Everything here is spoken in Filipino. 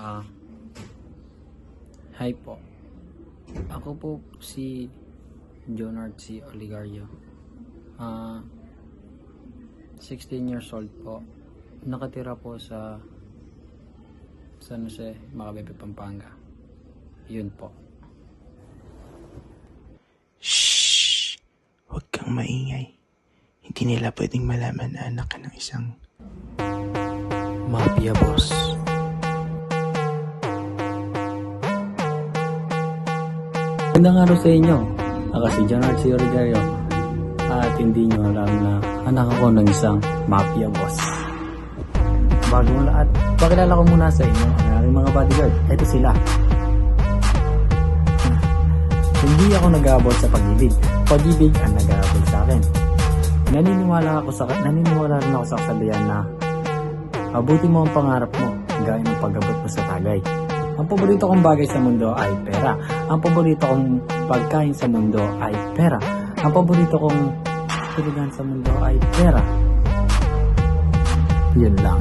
Hi po. Ako po si Jonard C. Oligario. 16 years old po. Nakatira po sa San Jose, Macabebe, Pampanga. Yun po. Shhh! Huwag kang maingay. Hindi nila pwedeng malaman na anak ka ng isang mafia boss. Magandang araw sa inyo. Ako si Jonard C. Oligario. At hindi nyo alam na anak ako ng isang mafia boss. Bagong lahat, pakilala ko muna sa inyo ang aking mga bodyguard. Ito sila. Hindi ako nag-aabot sa pag-ibig. Pag-ibig ang nag-aabot sa akin. Naniniwala rin ako sa kasabihan na abutin mo ang pangarap mo gaya ng pag-abot mo sa tagay. Ang paborito kong bagay sa mundo ay pera. Ang paborito kong pagkain sa mundo ay pera. Ang paborito kong tulugan sa mundo ay pera. Yun lang.